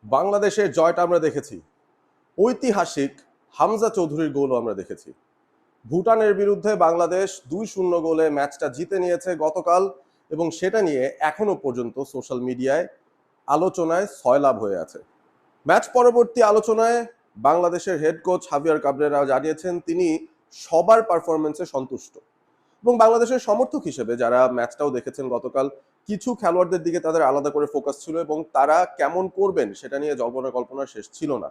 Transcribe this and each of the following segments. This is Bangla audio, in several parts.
বাংলাদেশের জয়টা আমরা দেখেছি, ঐতিহাসিক হামজা চৌধুরীর গোলও আমরা দেখেছি। ভুটানের বিরুদ্ধে বাংলাদেশ 2-0 গোলে ম্যাচটা জিতে নিয়েছে গতকাল, এবং সেটা নিয়ে এখনো পর্যন্ত সোশ্যাল মিডিয়ায় আলোচনায় সয়লাভ হয়ে আছে। ম্যাচ পরবর্তী আলোচনায় বাংলাদেশের হেড কোচ হাভিয়ার কাবরেরা জানিয়েছেন তিনি সবার পারফরমেন্সে সন্তুষ্ট, এবং বাংলাদেশের সমর্থক হিসেবে যারা ম্যাচটাও দেখেছেন গতকাল, কিছু খেলোয়াড়দের দিকে তাদের আলাদা করে ফোকাস ছিল এবং তারা কেমন করবেন সেটা নিয়ে জল্পনা কল্পনার শেষ ছিল না।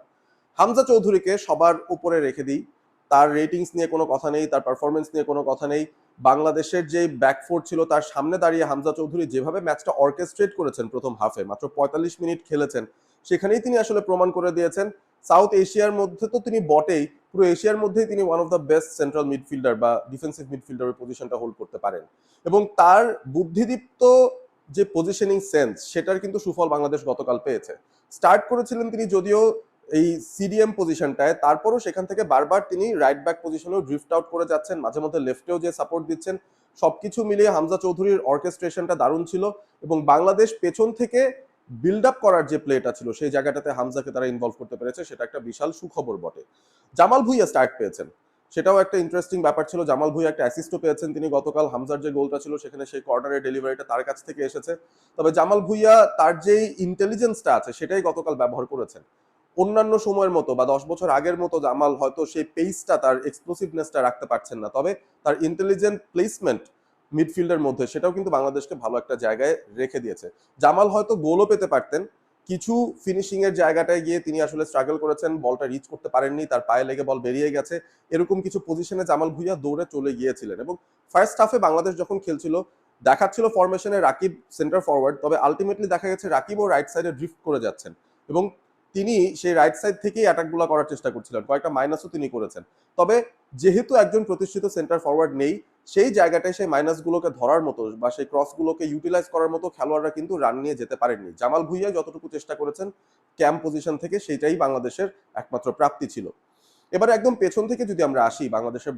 হামজা চৌধুরীকে সবার উপরে রেখে দিই, তার রেটিংস নিয়ে কোনো কথা নেই, তার পারফরমেন্স নিয়ে কোনো কথা নেই। বাংলাদেশের যে ব্যাকফোর ছিল তার সামনে দাঁড়িয়ে হামজা চৌধুরী যেভাবে ম্যাচটা অর্কেস্ট্রেট করেছেন, প্রথম হাফে মাত্র 45 মিনিট খেলেছেন, সেখানেই তিনি আসলে প্রমাণ করে দিয়েছেন সাউথ এশিয়ার মধ্যে তো তিনি বটেই, পুরো এশিয়ার মধ্যেই তিনি one of the best central midfielder বা ডিফেন্সিভ মিডফিল্ডারের পজিশনটা হোল্ড করতে পারেন। এবং তার বুদ্ধিদীপ্ত যে পজিশনিং সেন্স, সেটার কিন্তু সুফল বাংলাদেশ গতকাল পেয়েছে। স্টার্ট করেছিলেন তিনি যদিও এই সিডিএম পজিশনটায়, তারপরও সেখান থেকে বারবার তিনি রাইট ব্যাক পজিশনেও ড্রিফট আউট করে যাচ্ছেন, মাঝে মধ্যে লেফটেও যে সাপোর্ট দিচ্ছেন। সবকিছু মিলিয়ে হামজা চৌধুরীর অর্কেস্ট্রেশনটা দারুণ ছিল, এবং বাংলাদেশ পেছন থেকে বিল্ড আপ করার যে প্লেটা ছিল সেই জায়গাটাতে হামজাকে তারা ইনভলভ করতে পেরেছে, সেটা একটা বিশাল সুখবর বটে। জামাল ভুঁইয়া স্টার্ট পেয়েছেন, সেটাও একটা ইন্টারেস্টিং ব্যাপার ছিল। জামাল ভুঁইয়া একটা অ্যাসিস্টও পেয়েছেন তিনি গতকাল। হামজার যে গোলটা ছিল সেখানে সেই কর্নারের ডেলিভারিটা তার কাছ থেকে এসেছে। তবে জামাল ভুঁইয়া তার যেই ইন্টেলিজেন্সটা আছে সেটাই গতকাল ব্যবহার করেছেন। অন্যান্য সময়ের মতো বা 10 বছর আগের মতো জামাল হয়তো সেই পেসটা, তার এক্সপ্লোসিভনেসটা রাখতে পারছেন না, তবে তার ইন্টেলিজেন্ট প্লেসমেন্ট মিডফিল্ডের মধ্যে সেটাও কিন্তু বাংলাদেশকে ভালো একটা জায়গায় রেখে দিয়েছে। জামাল হয়তো গোলও পেতে পারতেন, কিছু ফিনিশিং এর জায়গাটায় গিয়ে তিনি আসলে স্ট্রাগল করেছেন, বলটা রিচ করতে পারেননি, তার পায়ে লেগে বল বেরিয়ে গেছে, এরকম কিছু পজিশনে জামাল ভুঁইয়া দৌড়ে চলে গিয়েছিলেন। এবং ফার্স্ট হাফে বাংলাদেশ যখন খেলছিল, দেখাচ্ছিল ফরমেশনে রাকিব সেন্টার ফরওয়ার্ড, তবে আলটিমেটলি দেখা গেছে রাকিবও রাইট সাইডে ড্রিফট করে যাচ্ছেন, এবং তিনি সেই রাইট সাইড থেকেই অ্যাটাকগুলো করার চেষ্টা করছিলেন, কয়েকটা মাইনাসও তিনি করেছেন। তবে যেহেতু একজন প্রতিষ্ঠিত সেন্টার ফরওয়ার্ড নেই, সেই জায়গাটায় সেই মাইনাসগুলোকে ধরার মতো বা সেই ক্রসগুলোকে ইউটিলাইজ করার মতো খেলোয়াড়রা কিন্তু রান নিয়ে যেতে পারেননি। জামাল ভুঁইয়া যতটুকু চেষ্টা করেছেন ক্যাম্প পজিশন থেকে, সেটাই বাংলাদেশের একমাত্র প্রাপ্তি ছিল। এবারে একদম পেছন থেকে যদি আমরা আসি, বাংলাদেশের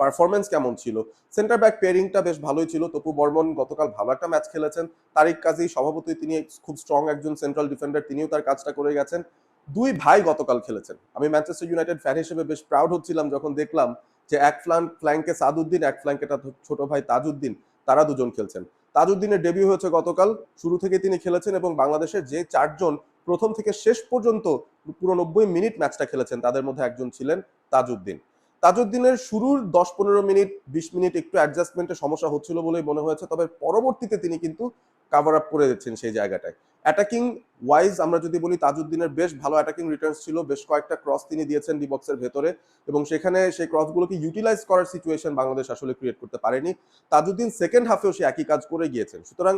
পারফরমেন্স কেমন ছিল? সেন্টার ব্যাক পেয়ারিংটা বেশ ভালোই ছিল। তপু বর্মন গতকাল ভালো একটা ম্যাচ খেলেছেন। তারিক কাজী স্বভাবতই তিনি খুব স্ট্রং একজন সেন্ট্রাল ডিফেন্ডার, তিনিও তার কাজটা করে গেছেন। দুই ভাই গতকাল খেলেছেন। আমি ম্যানচেস্টার ইউনাইটেড ফ্যান হিসেবে বেশ প্রাউড হচ্ছিলাম যখন দেখলাম যে এক ফ্ল্যাঙ্কে সাদউদ্দিন, এক ফ্ল্যাঙ্কে তার ছোট ভাই তাজউদ্দিন, তারা দুজন খেলছেন। তাজউদ্দিনের ডেবিউ হয়েছে গতকাল, শুরু থেকে তিনি খেলেছেন, এবং বাংলাদেশের যে চারজন প্রথম থেকে শেষ পর্যন্ত পুরো 90 মিনিট ম্যাচটা খেলেছেন তাদের মধ্যে একজন ছিলেন তাজউদ্দিন। তাজউদ্দিনের শুরুর 10-15 মিনিট 20 মিনিট একটু অ্যাডজাস্টমেন্টে সমস্যা হচ্ছিল বলেই মনে হয়েছে, তবে পরবর্তীতে তিনি কিন্তু কাভার আপ করে দিচ্ছেন সেই জায়গাটায়। অ্যাটাকিং ওয়াইজ আমরা যদি বলি, তাজউদ্দিনের বেশ ভালো অ্যাটাকিং রিটার্নস ছিল, বেশ কয়েকটা ক্রস তিনি দিয়েছেন ডি বক্সের ভেতরে, এবং সেখানে সেই ক্রসগুলোকে ইউটিলাইজ করার সিচুয়েশন বাংলাদেশ আসলে ক্রিয়েট করতে পারেনি। তাজউদ্দিন সেকেন্ড হাফেও সে একই কাজ করে গিয়েছেন। সুতরাং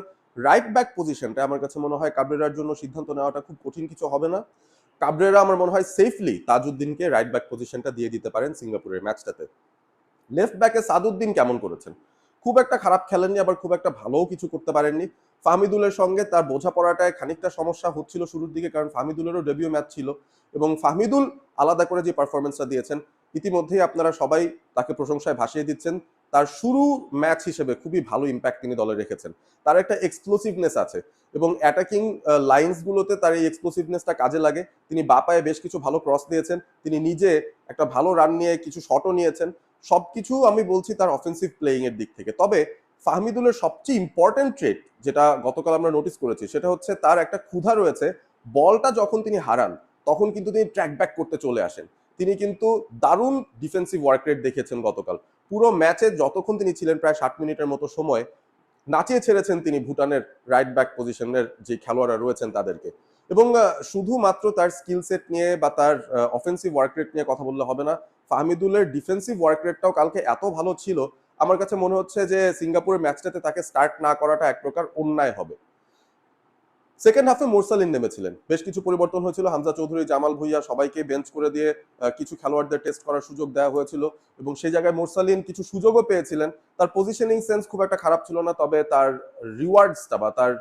রাইট ব্যাক পজিশনটা আমার কাছে মনে হয় কাবরেরার জন্য সিদ্ধান্ত নেওয়াটা খুব কঠিন কিছু হবে না। কাবরেরা আমার মনে হয় সেফলি তাজউদ্দিনকে রাইট ব্যাক পজিশনটা দিয়ে দিতে পারেন সিঙ্গাপুরের ম্যাচটাতে। লেফট ব্যাকে সাদউদ্দিন কেমন করেছেন? খুব একটা খারাপ খেলেননি, আবার খুব একটা ভালোও কিছু করতে পারেননি। ফাহমিদুলের সঙ্গে তার বোঝাপড়াটায় খানিকটা সমস্যা হচ্ছিল শুরুর দিকে, কারণ ফাহমিদুলেরও ডেবিউ ম্যাচ ছিল, এবং ফাহমিদুল আলাদা করে যে পারফরমেন্সটা দিয়েছেন, ইতিমধ্যেই আপনারা সবাই তাকে প্রশংসায় ভাসিয়ে দিচ্ছেন। তার শুরু ম্যাচ হিসেবে খুবই ভালো ইম্প্যাক্ট তিনি দলে রেখেছেন। তার একটা এক্সপ্লোসিভনেস আছে, এবং অ্যাটাকিং লাইন্সগুলোতে তার এই এক্সপ্লোসিভনেসটা কাজে লাগে। তিনি বা পায়ে বেশ কিছু ভালো ক্রস দিয়েছেন, তিনি নিজে একটা ভালো রান নিয়ে কিছু শটও নিয়েছেন। সবকিছু আমি বলছি তার অফেন্সিভ প্লেইং এর দিক থেকে। তবে ফাহমিদুলের সবচেয়ে ইম্পর্টেন্ট ট্রেট যেটা গতকাল আমরা নোটিস করেছি, সেটা হচ্ছে তার একটা ক্ষুধা রয়েছে। বলটা যখন তিনি হারান তখন কিন্তু তিনি ট্র্যাক ব্যাক করতে চলে আসেন। তিনি কিন্তু দারুণ ডিফেন্সিভ ওয়ার্ক রেট দেখিয়েছেন গতকাল। পুরো ম্যাচে যতক্ষণ তিনি ছিলেন, প্রায় 60 মিনিটের মতো সময় নাচিয়ে ছেড়েছেন তিনি ভুটানের রাইট ব্যাক পজিশনের যে খেলোয়াড়রা রয়েছেন তাদেরকে। এবং শুধুমাত্র তার স্কিল সেট নিয়ে বা তার অফেন্সিভ ওয়ার্ক রেট নিয়ে কথা বললে হবে না, ফাহমিদুলের ডিফেন্সিভ ওয়ার্ক রেটটাও কালকে এত ভালো ছিল, আমার কাছে মনে হচ্ছে যে সিঙ্গাপুরের ম্যাচটাতে তাকে স্টার্ট না করাটা এক প্রকার অন্যায় হবে। সেকেন্ড হাফে মোরসালিন নেমেছিলেন, বেশ কিছু পরিবর্তন হয়েছিল। হামজা চৌধুরী, জামাল ভুঁইয়া সবাইকে বেঞ্চ করে দিয়ে কিছু খেলোয়াড়দের টেস্ট করার সুযোগ দেওয়া হয়েছিল, এবং সেই জায়গায় মোরসালিন কিছু সুযোগও পেয়েছিলেন। তার পজিশনিং সেন্স খুব একটা খারাপ ছিল না, তবে তার রিওয়ার্ডসটা বা তার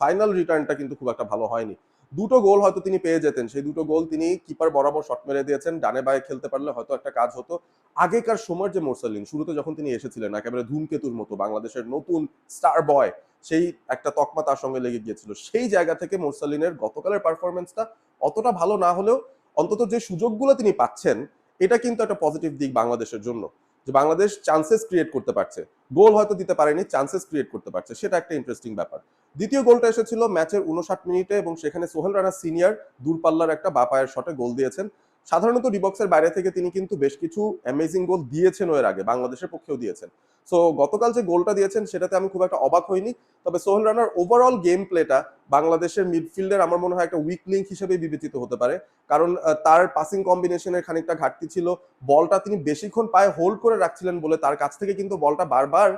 ফাইনাল রিটার্নটা কিন্তু খুব একটা ভালো হয়নি। দুটো গোল হয়তো তিনি পেয়ে যেতেন, সেই দুটো গোল তিনি কিপার বরাবর শট মেরে দিয়েছেন। ডানে বায়ে খেলতে পারলে হয়তো একটা কাজ হতো। আগেকার সময়ের যে মোরসালিন, শুরুতে যখন তিনি এসেছিলেন একেবারে ধূমকেতুর মতো বাংলাদেশের নতুন স্টার বয়, সেই একটা তকমা তার সঙ্গে লেগে গিয়েছিল। সেই জায়গা থেকে মোরসালিনের গতকালের পারফরমেন্সটা অতটা ভালো না হলেও অন্তত যে সুযোগগুলো তিনি পাচ্ছেন, এটা কিন্তু একটা পজিটিভ দিক বাংলাদেশের জন্য, যে বাংলাদেশ চান্সেস ক্রিয়েট করতে পারছে। গোল হয়তো দিতে পারেনি, চান্সেস ক্রিয়েট করতে পারছে, সেটা একটা ইন্টারেস্টিং ব্যাপার। দ্বিতীয় গোলটা এসেছিল ম্যাচের 59 মিনিটে এবং সেখানে সোহেল রানা সিনিয়র দূরপাল্লার একটা বা পায়ের শটে গোল দিয়েছেন। সাধারণত ডিবক্সের বাইরে থেকে তিনি কিন্তু বেশ কিছু অ্যামেজিং গোল দিয়েছেন এর আগে, বাংলাদেশের পক্ষেও দিয়েছেন। সো গতকাল যে গোলটা দিয়েছেন সেটাতে আমি খুব একটা অবাক হইনি। তবে সোহেল রানার ওভারঅল গেম প্লেটা বাংলাদেশের মিডফিল্ডের আমার মনে হয় একটা উইক লিঙ্ক হিসেবে বিবেচিত হতে পারে। কারণ তার পাসিং কম্বিনেশনের খানিকটা ঘাটতি ছিল। বলটা তিনি বেশিক্ষণ পায়ে হোল্ড করে রাখছিলেন বলে তার কাছ থেকে কিন্তু বলটা বারবার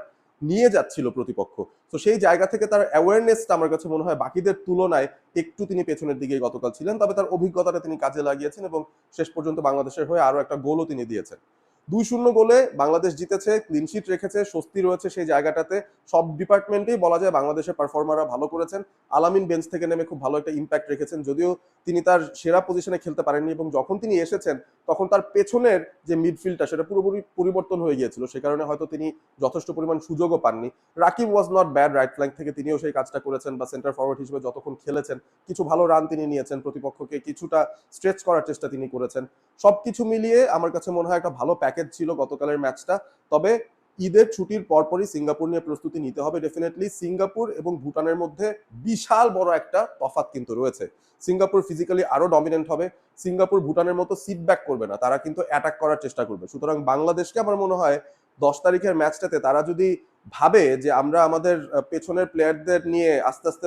নিয়ে যাচ্ছিল প্রতিপক্ষ। তো সেই জায়গা থেকে তার অ্যাওয়ারনেসটা আমার কাছে মনে হয় বাকিদের তুলনায় একটু তিনি পেছনের দিকে গতকাল ছিলেন। তবে তার অভিজ্ঞতাটা তিনি কাজে লাগিয়েছেন এবং শেষ পর্যন্ত বাংলাদেশের হয়ে আরো একটা গোলও তিনি দিয়েছেন। 2-0 গোলে বাংলাদেশ জিতেছে, ক্লিনশিট রেখেছে, স্বস্তি রয়েছে সেই জায়গাটাতে। সব ডিপার্টমেন্টেই বলা যায় বাংলাদেশের পারফর্মাররা ভালো করেছেন। আলামিন বেঞ্চ থেকে নেমে খুব ভালো একটা ইম্প্যাক্ট রেখেছেন, যদিও তিনি তার সেরা পজিশনে খেলতে পারেননি এবং যখন তিনি এসেছেন তখন তার পেছনের যে মিডফিল্ডটা সেটা পুরোপুরি পরিবর্তন হয়ে গিয়েছিল, সে কারণে হয়তো তিনি যথেষ্ট পরিমাণ সুযোগও পাননি। Rakib was not bad, right flank থেকে তিনিও সেই কাজটা করেছেন, বা সেন্টার ফরওয়ার্ড হিসেবে যতক্ষণ খেলেছেন কিছু ভালো রান তিনি নিয়েছেন, প্রতিপক্ষকে কিছুটা স্ট্রেচ করার চেষ্টা তিনি করেছেন। সবকিছু মিলিয়ে আমার কাছে মনে হয় একটা ভালো প্যাকেজ ছিল গতকালের ম্যাচটা। তবে ঈদের ছুটির পরপরই সিঙ্গাপুর নিয়ে প্রস্তুতি নিতে হবে ডেফিনেটলি। সিঙ্গাপুর এবং ভুটানের মধ্যে বিশাল বড় একটা তফাৎ কিন্তু রয়েছে। সিঙ্গাপুর ফিজিক্যালি আরো ডমিনেন্ট হবে। সিঙ্গাপুর ভুটানের মতো সিট ব্যাক করবে না, তারা কিন্তু অ্যাটাক করার চেষ্টা করবে। সুতরাং বাংলাদেশকে আমার মনে হয় 10 তারিখের ম্যাচটাতে তারা যদি ভাবে যে আমরা আমাদের পেছনের প্লেয়ারদের নিয়ে আস্তে আস্তে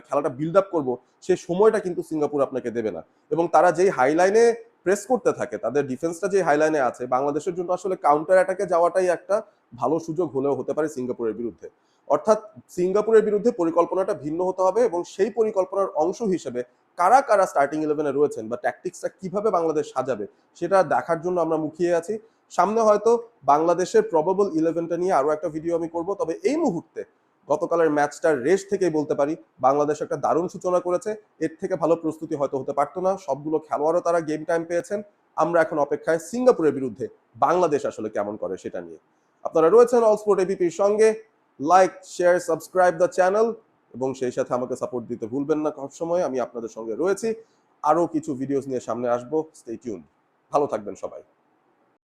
খেলাটা বিল্ড আপ করবো, সেই সময়টা কিন্তু সিঙ্গাপুর আপনাকে দেবে না। এবং তারা যেই হাইলাইনে প্রেস করতে থাকে, তাদের ডিফেন্সটা যে হাইলাইনে আছে, বাংলাদেশের জন্য আসলে কাউন্টার অ্যাটাকে যাওয়াটাই একটা ভালো সুযোগ হলেও হতে পারে সিঙ্গাপুরের বিরুদ্ধে। অর্থাৎ সিঙ্গাপুরের বিরুদ্ধে পরিকল্পনাটা ভিন্ন হতে হবে এবং সেই পরিকল্পনার অংশ হিসেবে কারা কারা স্টার্টিং ইলেভেনে রয়েছেন বা ট্যাকটিক্সটা কিভাবে বাংলাদেশ সাজাবে সেটা দেখার জন্য আমরা মুখিয়ে আছি। সামনে হয়তো বাংলাদেশের প্রবাবল ইলেভেনটা নিয়ে আরো একটা ভিডিও আমি করব। তবে এই মুহূর্তে গতকালের ম্যাচটার রেস থেকেই বলতে পারি বাংলাদেশ একটা দারুণ সূচনা করেছে। এর থেকে ভালো প্রস্তুতি হয়তো হতে পারতো না। সবগুলো খেলোয়াড়ও তারা গেম টাইম পেয়েছেন। আমরা এখন অপেক্ষায় সিঙ্গাপুরের বিরুদ্ধে বাংলাদেশ আসলে কেমন করে সেটা নিয়ে। আপনারা রয়েছেন অল স্পোর্ট এবিপির সঙ্গে। Like, share, subscribe the channel এবং সেই সাথে আমাকে সাপোর্ট দিতে ভুলবেন না। সবসময় আমি আপনাদের সঙ্গে রয়েছি। আরো কিছু ভিডিওস নিয়ে সামনে আসবো। Stay tuned. ভালো থাকবেন সবাই।